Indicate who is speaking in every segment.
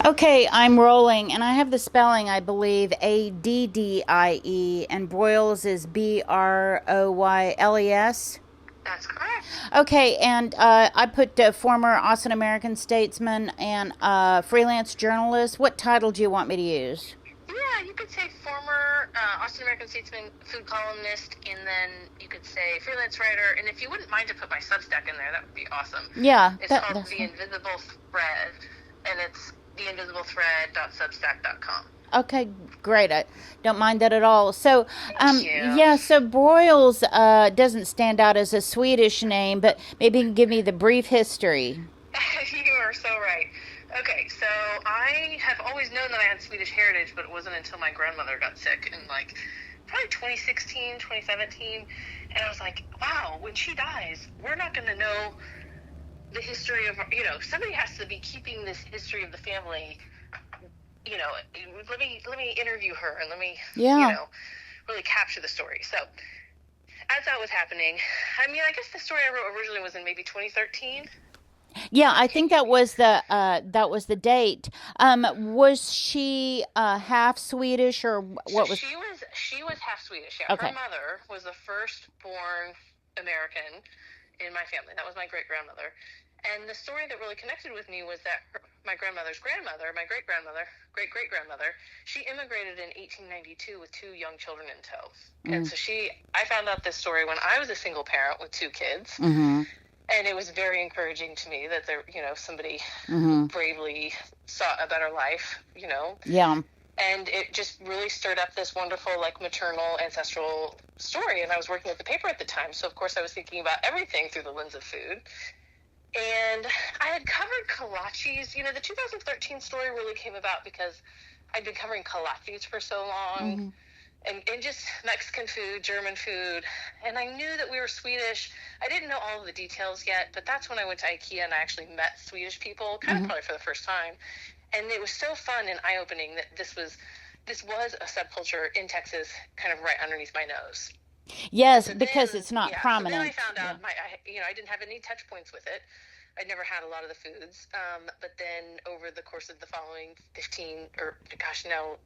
Speaker 1: Okay, I'm rolling, and I have the spelling, I believe, Addie, and Broyles is Broyles.
Speaker 2: That's correct.
Speaker 1: Okay, and I put former Austin American statesman and freelance journalist. What title do you want me to use?
Speaker 2: Yeah, you could say former Austin American statesman, food columnist, and then you could say freelance writer. And if you wouldn't mind to put my Substack in there, that would be awesome.
Speaker 1: Yeah,
Speaker 2: It's
Speaker 1: that
Speaker 2: called
Speaker 1: that's
Speaker 2: The
Speaker 1: fine.
Speaker 2: Invisible Thread, and it's theinvisibleThread.substack.com.
Speaker 1: Okay, great. I don't mind that at all. So,
Speaker 2: Thank you.
Speaker 1: yeah, so Broyles doesn't stand out as a Swedish name, but maybe you can give me the brief history.
Speaker 2: You are so right. Okay, so I have always known that I had Swedish heritage, but it wasn't until my grandmother got sick in probably 2016, 2017. And I was like, wow, when she dies, we're not going to know the history of, somebody has to be keeping this history of the family. you know, let me interview her and let me,
Speaker 1: Yeah.
Speaker 2: really capture the story. So as that was happening, I mean, I guess the story I wrote originally was in maybe 2013.
Speaker 1: Yeah, I think that was the date. Was she half Swedish or
Speaker 2: So
Speaker 1: what was?
Speaker 2: she was half Swedish. Yeah, her
Speaker 1: Okay.
Speaker 2: mother was the first born American in my family. That was my great grandmother. And the story that really connected with me was that my grandmother's grandmother, my great great grandmother, she immigrated in 1892 with two young children in tow. And
Speaker 1: Mm,
Speaker 2: so I found out this story when I was a single parent with two kids,
Speaker 1: mm-hmm.
Speaker 2: and it was very encouraging to me that somebody
Speaker 1: Mm-hmm.
Speaker 2: bravely sought a better life,
Speaker 1: Yeah.
Speaker 2: and it just really stirred up this wonderful maternal ancestral story. And I was working at the paper at the time, so of course I was thinking about everything through the lens of food. And I had covered kolaches. The 2013 story really came about because I'd been covering kolaches for so long,
Speaker 1: Mm-hmm.
Speaker 2: and just Mexican food, German food. And I knew that we were Swedish. I didn't know all of the details yet, but that's when I went to IKEA and I actually met Swedish people, kind of
Speaker 1: Mm-hmm.
Speaker 2: probably for the first time. And it was so fun and eye-opening that this was a subculture in Texas, kind of right underneath my nose. And
Speaker 1: Yes,
Speaker 2: so
Speaker 1: because
Speaker 2: then,
Speaker 1: it's not
Speaker 2: yeah, so then I
Speaker 1: prominent.
Speaker 2: found
Speaker 1: Yeah.
Speaker 2: out I didn't have any touch points with it. I'd never had a lot of the foods. But then over the course of the following 15, or gosh, no,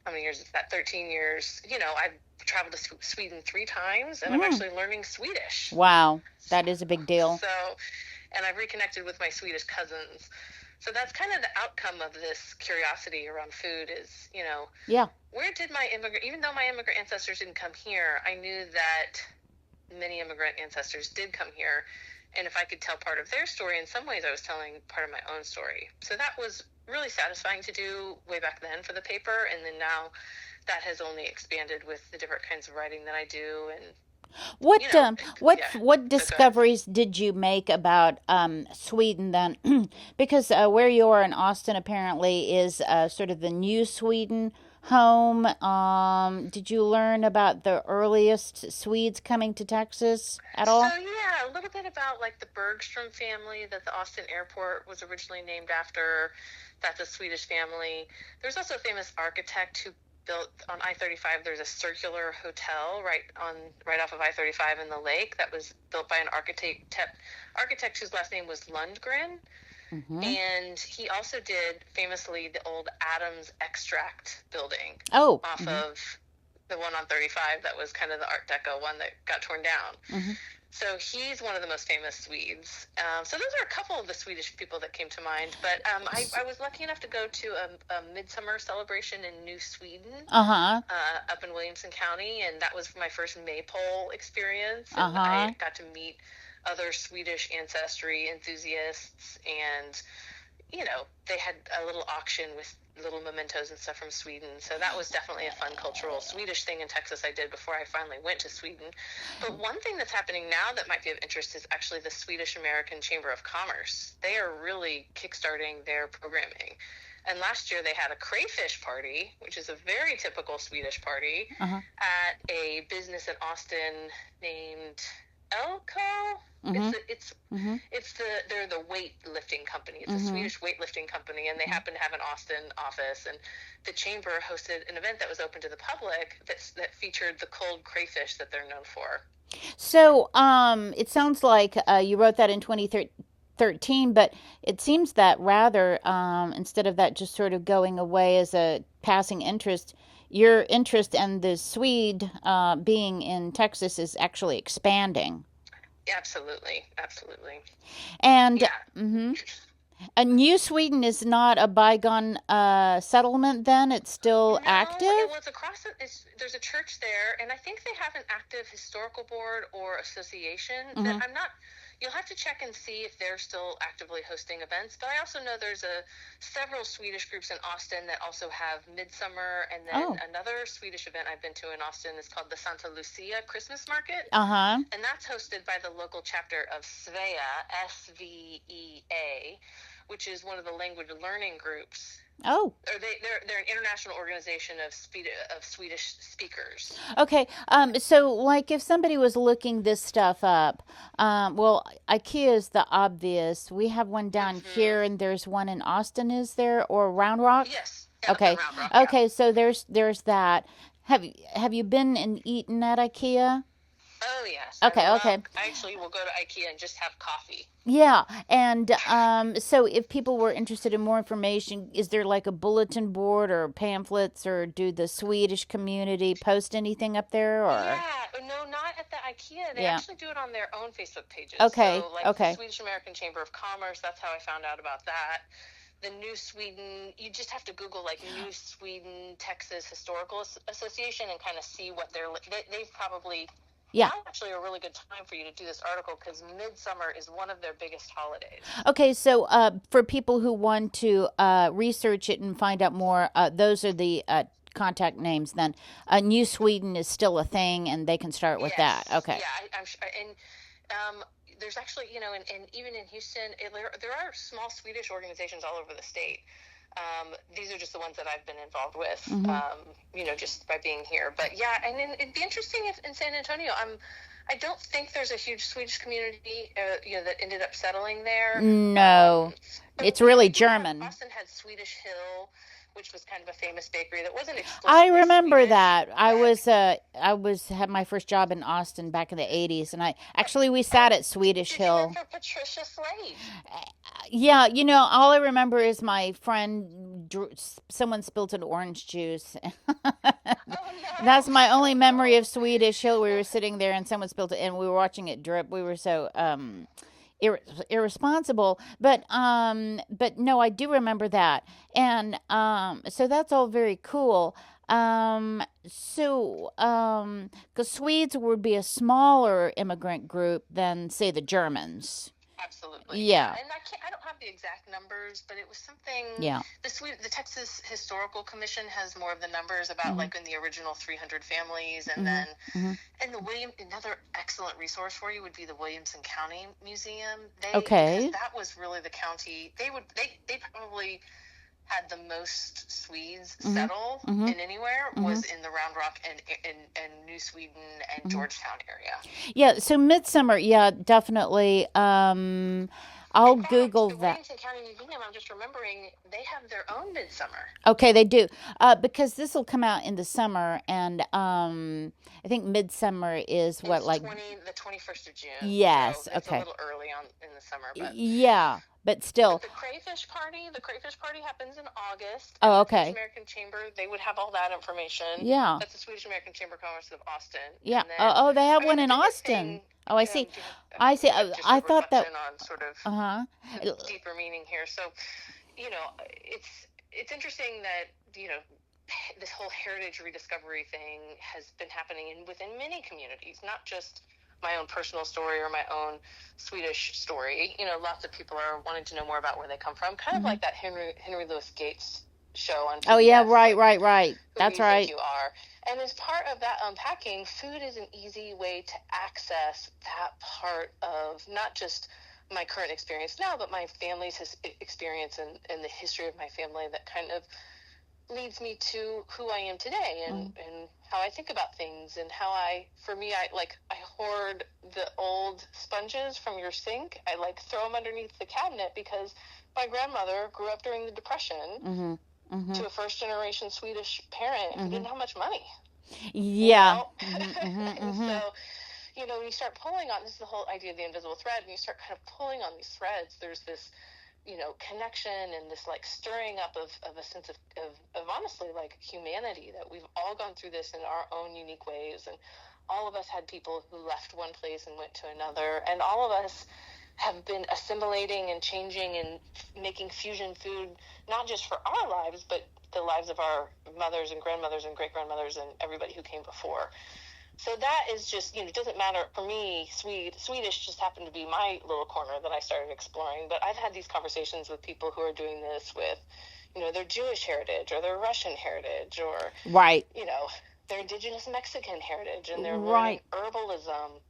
Speaker 2: how many years is that? 13 years. I've traveled to Sweden 3 times, and I'm
Speaker 1: Mm.
Speaker 2: actually learning Swedish.
Speaker 1: Wow, that is a big deal.
Speaker 2: So, and I've reconnected with my Swedish cousins. So that's kind of the outcome of this curiosity around food is,
Speaker 1: Yeah.
Speaker 2: where did even though my immigrant ancestors didn't come here, I knew that many immigrant ancestors did come here. And if I could tell part of their story, in some ways I was telling part of my own story. So that was really satisfying to do way back then for the paper. And then now that has only expanded with the different kinds of writing that I do. And,
Speaker 1: What
Speaker 2: yeah.
Speaker 1: what
Speaker 2: So go ahead.
Speaker 1: discoveries did you make about Sweden then? Because where you are in Austin apparently is sort of the new Sweden home. Did you learn about the earliest Swedes coming to Texas at
Speaker 2: So
Speaker 1: all?
Speaker 2: yeah, a little bit about the Bergstrom family that the Austin airport was originally named after. That's a Swedish family. There's also a famous architect who built on I-35. There's a circular hotel right off of I-35 in the lake that was built by an architect whose last name was Lundgren.
Speaker 1: Mm-hmm.
Speaker 2: And he also did famously the old Adams Extract building
Speaker 1: Oh.
Speaker 2: off
Speaker 1: Mm-hmm.
Speaker 2: of the one on 35 that was kind of the Art Deco one that got torn down.
Speaker 1: Mm-hmm.
Speaker 2: So he's one of the most famous Swedes. So those are a couple of the Swedish people that came to mind. But I was lucky enough to go to a Midsommar celebration in New Sweden,
Speaker 1: Uh-huh.
Speaker 2: up in Williamson County, and that was my first maypole experience. And
Speaker 1: Uh-huh.
Speaker 2: I got to meet other Swedish ancestry enthusiasts, and they had a little auction with little mementos and stuff from Sweden. So that was definitely a fun cultural Swedish thing in Texas I did before I finally went to Sweden. But one thing that's happening now that might be of interest is actually the Swedish American Chamber of Commerce. They are really kickstarting their programming. And last year they had a crayfish party, which is a very typical Swedish party,
Speaker 1: Uh-huh.
Speaker 2: at a business in Austin named Elko.
Speaker 1: Mm-hmm. Mm-hmm.
Speaker 2: They're the weightlifting company. It's a
Speaker 1: Mm-hmm.
Speaker 2: Swedish weightlifting company, and they happen to have an Austin office. And the chamber hosted an event that was open to the public that featured the cold crayfish that they're known for.
Speaker 1: So, it sounds like you wrote that in 2013. 13, but it seems that rather, instead of that just sort of going away as a passing interest, your interest in the Swede being in Texas is actually expanding.
Speaker 2: Absolutely, absolutely.
Speaker 1: And
Speaker 2: Yeah.
Speaker 1: a New Sweden is not a bygone settlement then? It's still
Speaker 2: No, it
Speaker 1: active?
Speaker 2: was across. There's a church there, and I think they have an active historical board or association that
Speaker 1: Mm-hmm.
Speaker 2: I'm not. You'll have to check and see if they're still actively hosting events. But I also know there's several Swedish groups in Austin that also have Midsommar, and then
Speaker 1: Oh,
Speaker 2: another Swedish event I've been to in Austin is called the Santa Lucia Christmas Market,
Speaker 1: uh-huh.
Speaker 2: and that's hosted by the local chapter of Svea, SVEA, which is one of the language learning groups,
Speaker 1: Oh,
Speaker 2: or they're an international organization of Swedish speakers.
Speaker 1: okay. So like if somebody was looking this stuff up, well, IKEA is the obvious. We have one down here and there's one in Austin, is there? Or Round Rock?
Speaker 2: Yes, yeah, that's in
Speaker 1: Okay.
Speaker 2: Round Rock. Yeah.
Speaker 1: Okay, so there's that. Have you been and eaten at IKEA?
Speaker 2: Oh yes,
Speaker 1: Okay, okay.
Speaker 2: I actually will go to IKEA and just have coffee.
Speaker 1: Yeah, and so if people were interested in more information, is there like a bulletin board or pamphlets, or do the Swedish community post anything up there, or?
Speaker 2: Yeah, no, not at the IKEA. They
Speaker 1: Yeah.
Speaker 2: actually do it on their own Facebook pages.
Speaker 1: Okay,
Speaker 2: So, like the
Speaker 1: okay.
Speaker 2: Swedish American Chamber of Commerce, that's how I found out about that. The New Sweden, you just have to Google like New Sweden Texas Historical Association and kind of see what they've probably.
Speaker 1: Yeah.
Speaker 2: Now actually a really good time for you to do this article because Midsummer is one of their biggest holidays.
Speaker 1: Okay, so for people who want to research it and find out more, those are the contact names then. New Sweden is still a thing, and they can start with
Speaker 2: Yes.
Speaker 1: that. Okay.
Speaker 2: Yeah, I'm sure. And there's actually, and even in Houston, there are small Swedish organizations all over the state. These are just the ones that I've been involved with, just by being here. But yeah, and it'd be interesting if in San Antonio, I don't think there's a huge Swedish community, that ended up settling there.
Speaker 1: No, it's really German.
Speaker 2: Austin had Swedish Hill, which was kind of a famous bakery that wasn't
Speaker 1: I
Speaker 2: explicitly
Speaker 1: remember
Speaker 2: Swedish,
Speaker 1: that.
Speaker 2: but
Speaker 1: Had my first job in Austin back in the 80s, and we sat at Swedish
Speaker 2: did you
Speaker 1: Hill.
Speaker 2: work for Patricia Slade?
Speaker 1: Yeah, all I remember is my friend someone spilled an orange juice.
Speaker 2: Oh
Speaker 1: That's my only memory
Speaker 2: no.
Speaker 1: of Swedish Hill. We were sitting there and someone spilled it, and we were watching it drip. We were so irresponsible, but no, I do remember that, and so that's all very cool. Because Swedes would be a smaller immigrant group than, say, the Germans.
Speaker 2: Absolutely, yeah.
Speaker 1: Yeah,
Speaker 2: And I don't have the exact numbers, but it was something.
Speaker 1: yeah.
Speaker 2: The Texas Historical Commission has more of the numbers about
Speaker 1: Mhm,
Speaker 2: like in the original 300 families, and
Speaker 1: mhm,
Speaker 2: then
Speaker 1: mhm.
Speaker 2: another excellent resource for you would be the Williamson County Museum. Because
Speaker 1: Okay.
Speaker 2: that was really the county. They probably had the most Swedes
Speaker 1: Mhm,
Speaker 2: settle
Speaker 1: mhm,
Speaker 2: in anywhere was
Speaker 1: mhm,
Speaker 2: in the Round Rock and New Sweden and
Speaker 1: mhm.
Speaker 2: Georgetown area.
Speaker 1: Yeah. So Midsummer, yeah, definitely. I'll
Speaker 2: In fact,
Speaker 1: Google
Speaker 2: the
Speaker 1: that.
Speaker 2: Williamson County Museum, I'm just remembering, they have their own Midsummer.
Speaker 1: Okay, they do. Because this will come out in the summer, and I think Midsummer is what,
Speaker 2: It's
Speaker 1: like,
Speaker 2: the 21st of June, so
Speaker 1: yes,
Speaker 2: it's a
Speaker 1: okay.
Speaker 2: little early on in the summer,
Speaker 1: Yeah, but
Speaker 2: but
Speaker 1: still.
Speaker 2: the crayfish party happens in August, and
Speaker 1: Oh,
Speaker 2: the Swedish
Speaker 1: okay.
Speaker 2: American Chamber, they would have all that information.
Speaker 1: Yeah.
Speaker 2: That's the Swedish American Chamber of Commerce of Austin,
Speaker 1: Yeah.
Speaker 2: and then
Speaker 1: Oh, they have one
Speaker 2: the
Speaker 1: in
Speaker 2: biggest
Speaker 1: Austin.
Speaker 2: thing.
Speaker 1: Oh, I see.
Speaker 2: Do you
Speaker 1: I see.
Speaker 2: just
Speaker 1: I
Speaker 2: a
Speaker 1: thought that.
Speaker 2: reflection on sort of
Speaker 1: Uh
Speaker 2: the
Speaker 1: huh.
Speaker 2: deeper meaning here. So, it's interesting that this whole heritage rediscovery thing has been happening within many communities, not just my own personal story or my own Swedish story. Lots of people are wanting to know more about where they come from, kind of
Speaker 1: Hmm.
Speaker 2: like that Henry Louis Gates show on
Speaker 1: Oh yeah.
Speaker 2: PBS,
Speaker 1: Right.
Speaker 2: like
Speaker 1: Right. Right.
Speaker 2: who do
Speaker 1: That's
Speaker 2: you think
Speaker 1: right.
Speaker 2: you are? And as part of that unpacking, food is an easy way to access that part of not just my current experience now, but my family's experience and the history of my family that kind of leads me to who I am today
Speaker 1: Mm.
Speaker 2: and how I think about things and how I hoard the old sponges from your sink. I throw them underneath the cabinet because my grandmother grew up during the Depression
Speaker 1: Mhm. Mhm.
Speaker 2: to a first generation Swedish parent who
Speaker 1: Mhm.
Speaker 2: didn't have much money,
Speaker 1: Yeah.
Speaker 2: know?
Speaker 1: Mhm. Mhm.
Speaker 2: And
Speaker 1: Mhm.
Speaker 2: so, when you start pulling on, this is the whole idea of the invisible thread, and you start kind of pulling on these threads, there's this, connection and this like stirring up of a sense of honestly like humanity, that we've all gone through this in our own unique ways. And all of us had people who left one place and went to another. And all of us have been assimilating and changing and making fusion food, not just for our lives, but the lives of our mothers and grandmothers and great-grandmothers and everybody who came before. So that is just, it doesn't matter. For me, Swedish just happened to be my little corner that I started exploring. But I've had these conversations with people who are doing this with, their Jewish heritage or their Russian heritage or,
Speaker 1: Right.
Speaker 2: Their indigenous Mexican heritage, and they're
Speaker 1: Right.
Speaker 2: learning herbalism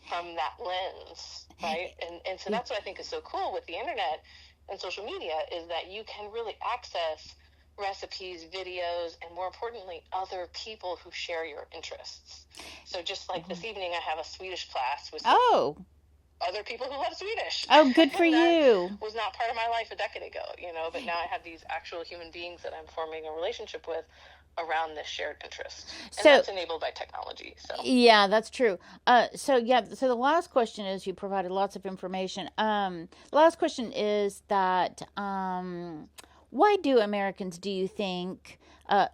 Speaker 2: from that lens, right? And so that's what I think is so cool with the internet and social media, is that you can really access recipes, videos, and more importantly, other people who share your interests. So just like this evening, I have a Swedish class with other people who love Swedish.
Speaker 1: Oh, good for you.
Speaker 2: Was not part of my life a decade ago, but now I have these actual human beings that I'm forming a relationship with around this shared interest. And that's enabled by technology. So
Speaker 1: yeah, that's true. So the last question is, you provided lots of information. The last question is that why do Americans, do you think,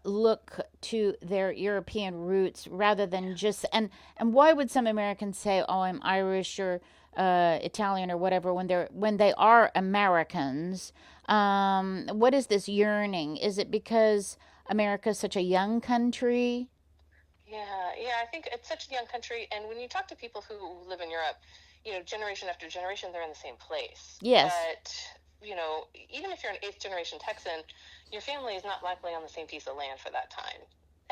Speaker 1: look to their European roots rather than just, and why would some Americans say, "Oh, I'm Irish or Italian or whatever," when they are Americans? What is this yearning? Is it because America is such a young country?
Speaker 2: Yeah, I think it's such a young country, and when you talk to people who live in Europe, generation after generation, they're in the same place.
Speaker 1: Yes.
Speaker 2: But even if you're an 8th generation Texan, your family is not likely on the same piece of land for that time.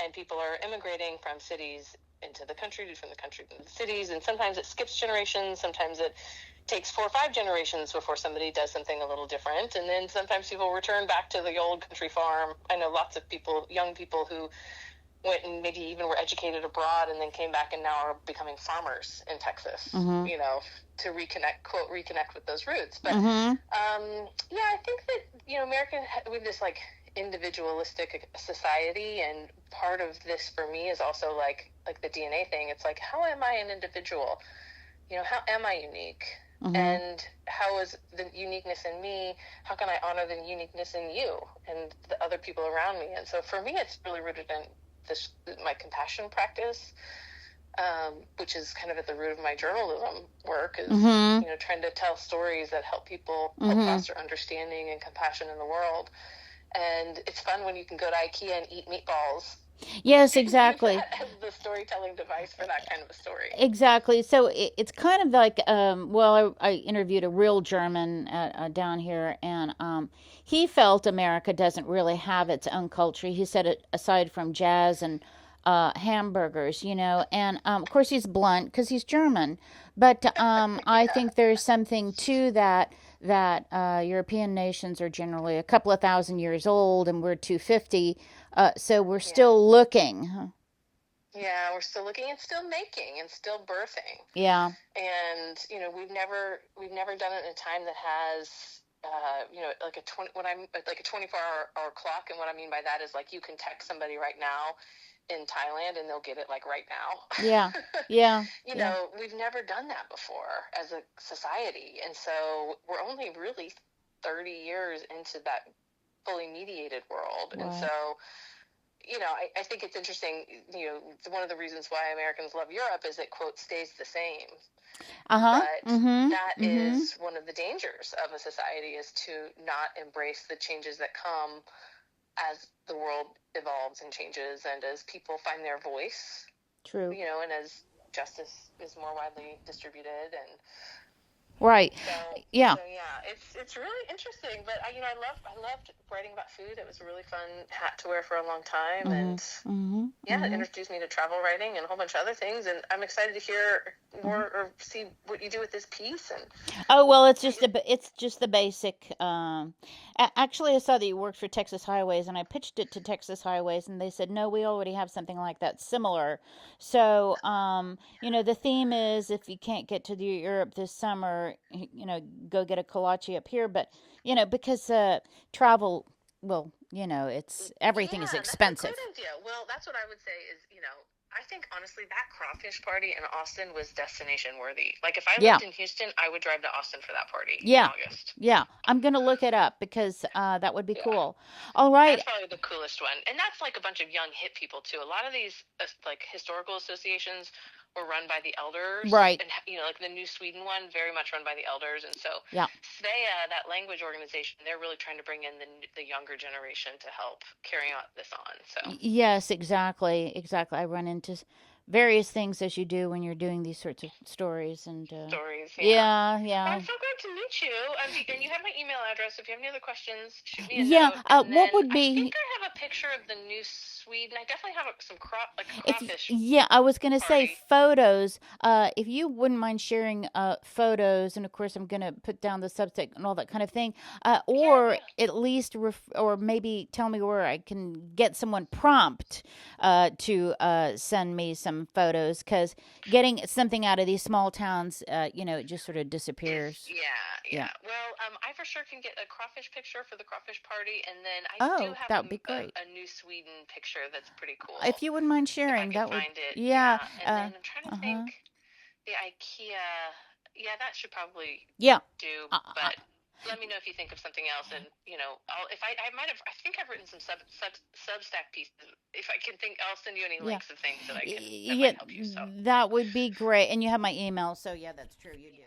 Speaker 2: And people are immigrating from cities into the country, from the country into the cities, and sometimes it skips generations, sometimes it takes 4 or 5 generations before somebody does something a little different, and then sometimes people return back to the old country farm. I know lots of people, young people, who went and maybe even were educated abroad and then came back and now are becoming farmers in Texas, to reconnect with those roots. But I think that America, we have this like individualistic society, and part of this for me is also like the DNA thing. It's like, how am I an individual? How am I unique? And how is the uniqueness in me? How can I honor the uniqueness in you and the other people around me? And so for me, it's really rooted in my compassion practice, which is kind of at the root of my journalism work, is trying to tell stories that help people help foster understanding and compassion in the world. And it's fun when you can go to IKEA and eat meatballs.
Speaker 1: Yes, exactly.
Speaker 2: As the storytelling device for that kind of a story.
Speaker 1: Exactly. So it's kind of like, I interviewed a real German down here, and he felt America doesn't really have its own culture. He said, aside from jazz and hamburgers, and of course he's blunt because he's German. But I think there's something to that European nations are generally a couple of thousand years old, and we're 250. So we're still looking.
Speaker 2: Yeah, we're still looking and still making and still birthing.
Speaker 1: Yeah.
Speaker 2: And we've never done it in a time that has like a 24-hour clock. And what I mean by that is, like, you can text somebody right now in Thailand and they'll get it like right now.
Speaker 1: Yeah. Yeah.
Speaker 2: We've never done that before as a society. And so we're only really 30 years into that fully mediated world. Right. And so, I think it's interesting, one of the reasons why Americans love Europe is it, quote, stays the same. But that is one of the dangers of a society, is to not embrace the changes that come as the world evolves and changes, and as people find their voice.
Speaker 1: True.
Speaker 2: And as justice is more widely distributed. And
Speaker 1: right.
Speaker 2: So,
Speaker 1: yeah.
Speaker 2: So it's really interesting. But I loved writing about food. It was a really fun hat to wear for a long time, and it introduced me to travel writing and a whole bunch of other things. And I'm excited to hear more or see what you do with this piece. And
Speaker 1: it's just the basic. Actually, I saw that you worked for Texas Highways, and I pitched it to Texas Highways, and they said, no, we already have something like that similar. So the theme is, if you can't get to Europe this summer, go get a kolache up here. But because travel, well, it's everything is expensive.
Speaker 2: That's a great idea. Well, that's what I would say is, I think honestly that crawfish party in Austin was destination worthy. Like if I
Speaker 1: Yeah.
Speaker 2: lived in Houston, I would drive to Austin for that party in
Speaker 1: Yeah.
Speaker 2: August.
Speaker 1: Yeah. I'm going to look it up because that would be
Speaker 2: Yeah.
Speaker 1: cool. All right.
Speaker 2: That's probably the coolest one. And that's like a bunch of young hip people too. A lot of these like historical associations were run by the elders,
Speaker 1: Right.
Speaker 2: and like the New Sweden one, very much run by the elders. And so
Speaker 1: Yeah.
Speaker 2: Svea, that language organization, they're really trying to bring in the younger generation to help carry on this on. So
Speaker 1: Yes, exactly. Exactly. I run into various things as you do when you're doing these sorts of stories and
Speaker 2: stories, yeah.
Speaker 1: yeah,
Speaker 2: Well,
Speaker 1: yeah.
Speaker 2: I'm so glad to meet you. And you have my email address. If you have any other questions, shoot me a
Speaker 1: Yeah,
Speaker 2: note. And
Speaker 1: what
Speaker 2: then
Speaker 1: would
Speaker 2: I think
Speaker 1: be
Speaker 2: I have a picture of the New Sweden. I definitely have some like a
Speaker 1: if
Speaker 2: crawfish
Speaker 1: yeah, I was gonna say
Speaker 2: party.
Speaker 1: photos. If you wouldn't mind sharing photos, and of course I'm gonna put down the subject and all that kind of thing.
Speaker 2: Yeah,
Speaker 1: Or
Speaker 2: yeah.
Speaker 1: at least or maybe tell me where I can get someone prompt to send me some photos because getting something out of these small towns, it just sort of disappears. Yeah.
Speaker 2: Yeah. Well, I for sure can get a crawfish picture for the crawfish party, and then I do
Speaker 1: Oh,
Speaker 2: have
Speaker 1: that would be great.
Speaker 2: a New Sweden picture that's pretty
Speaker 1: If
Speaker 2: cool.
Speaker 1: you wouldn't mind
Speaker 2: If I
Speaker 1: sharing,
Speaker 2: can
Speaker 1: that would,
Speaker 2: find it,
Speaker 1: yeah,
Speaker 2: yeah. And then I'm trying to
Speaker 1: uh-huh.
Speaker 2: think the IKEA. Yeah, that should probably
Speaker 1: Yeah.
Speaker 2: do.
Speaker 1: Uh, uh,
Speaker 2: But let me know if you think of something else, and if I might have. I think I've written some Substack pieces. If I can think, I'll send you any
Speaker 1: yeah.
Speaker 2: links of things that
Speaker 1: Yeah,
Speaker 2: might help you. So
Speaker 1: that would be great. And you have my email, so yeah, that's true. You do.